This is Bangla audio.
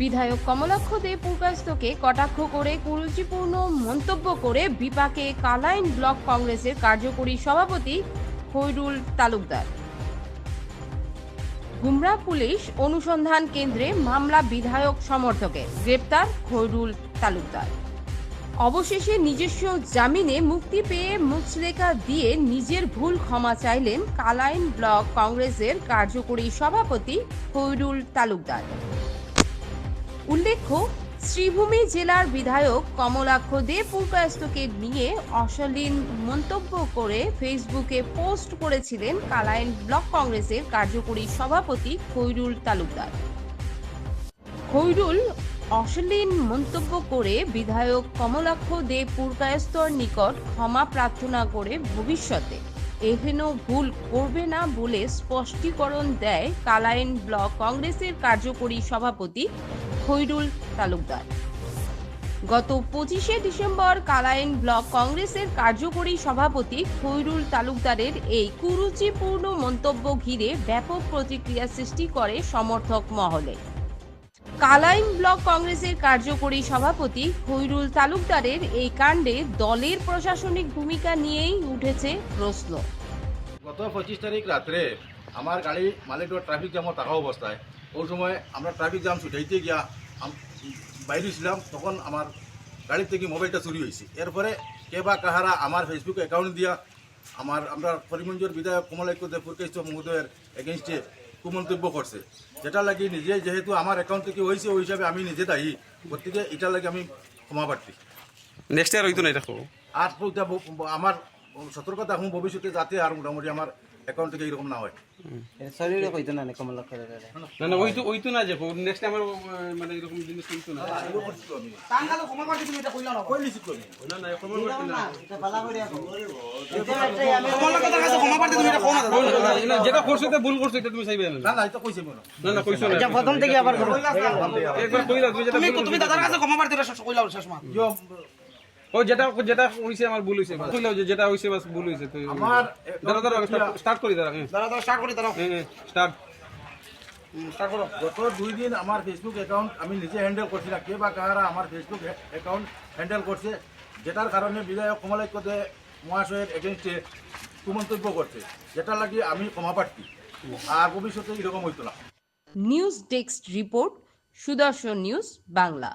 বিধায়ক কমলাক্ষ দে পুরকায়স্থকে কটাক্ষ করে কুরুচিপূর্ণ মন্তব্য করে বিপাকে কালাইন ব্লক কংগ্রেসের কার্যকরী সভাপতি খৈরুল তালুকদার। গুমরা পুলিশ অনুসন্ধান কেন্দ্রে মামলা, বিধায়ক সমর্থকের গ্রেপ্তার খৈরুল তালুকদার। অবশেষে নিজস্ব জামিনে মুক্তি পেয়ে মুচলেখা দিয়ে নিজের ভুল ক্ষমা চাইলেন কালাইন ব্লক কংগ্রেসের কার্যকরী সভাপতি খৈরুল তালুকদার। উল্লেখ্য, শ্রীভূমি জেলার বিধায়ক কমলাক্ষ দে পুরকায়স্থকে নিয়ে অশালীন মন্তব্য করে ফেসবুকে পোস্ট করেছিলেন কালাইন ব্লক কংগ্রেসের কার্যকরী সভাপতি খৈরুল তালুকদার। খৈরুল অশালীন মন্তব্য করে বিধায়ক কমলাক্ষ দে পুরকায়স্থর নিকট ক্ষমা প্রার্থনা করে ভবিষ্যতে এহেন ভুল করবে না বলে স্পষ্টীকরণ দেয় কালাইন ব্লক কংগ্রেসের কার্যকরী সভাপতি খৈরুল তালুকদার। গত 25শে ডিসেম্বর কালাইন ব্লক কংগ্রেসের কার্যকরী সভাপতি খৈরুল তালুকদারের এই কুরুচিপূর্ণ মন্তব্য ঘিরে ব্যাপক প্রতিক্রিয়া সৃষ্টি করে সমর্থক মহলে। কালাইন ব্লক কংগ্রেসের কার্যকরী সভাপতি খৈরুল তালুকদারের এই কাণ্ডে দলের প্রশাসনিক ভূমিকা নিয়েই উঠেছে প্রশ্ন। গত 25 তারিখ রাত্রে আমার গাড়ি মালিকগড় ট্রাফিক জ্যামও থাকা অবস্থায় ওই সময় আমরা ট্রাফিক জ্যাম ছুটাইতে গিয়া বাইরে ছিলাম, তখন আমার গাড়ির থেকে মোবাইলটা চুরি হয়েছে। এরপরে কে বা কাহারা আমার ফেসবুক অ্যাকাউন্ট দিয়া আমরা করিমগঞ্জের বিধায়ক কমলাক্ষ দে পুরকায়স্থ মহোদয়ের এগেনস্টে কুমন্তব্য করছে, যেটা লাগি নিজে যেহেতু আমার অ্যাকাউন্ট থেকে হয়েছে ওই হিসাবে আমি নিজে দায়ী, গতিকে এটা লাগে আমি ক্ষমা প্রার্থী। নেক্সট ইয়ার হইতো না এটা আর আমার সতর্কতা এখন ভবিষ্যতে যাতে আর মোটামুটি আমার অ্যাকাউন্ট থেকে এরকম না হয়। না না ওইতো না যে নেক্সট আমার মানে এরকম জিনিস হইতো না। না না ক্ষমা করতে না, যেটা করছো তো ভুল করছো এটা তুমি চাইবে না। না না এটা কইছে মনে না না কইছো না, আচ্ছা প্রথম থেকে আবার একবার কইলা তুমি দাদার কাছে ক্ষমা প্রার্থী কইলা শেষ মাস ও যেটা হইছে আমার ভুল হইছে, কইলাও যে যেটা হইছে বাস ভুল হইছে। তো আমার দাঁড়া স্টার্ট করি দাঁড়া স্টার্ট করি দাঁড়াও স্টার্ট করো। গত 2 দিন আমার ফেসবুক অ্যাকাউন্ট আমি নিজে হ্যান্ডেল করছি না, কে বা কাহারা আমার ফেসবুক অ্যাকাউন্ট হ্যান্ডেল করছে, যেটার কারণে বিধায়ক কমলাক্ষ দে মহাশয়ের এগেনস্টে কুমন্তব্য করছে, যেটা লাগি আমি ক্ষমা প্রার্থী। আর ভবিষ্যতে এরকম হইতো না। নিউজ ডেস্ক রিপোর্ট, সুদর্শন নিউজ বাংলা।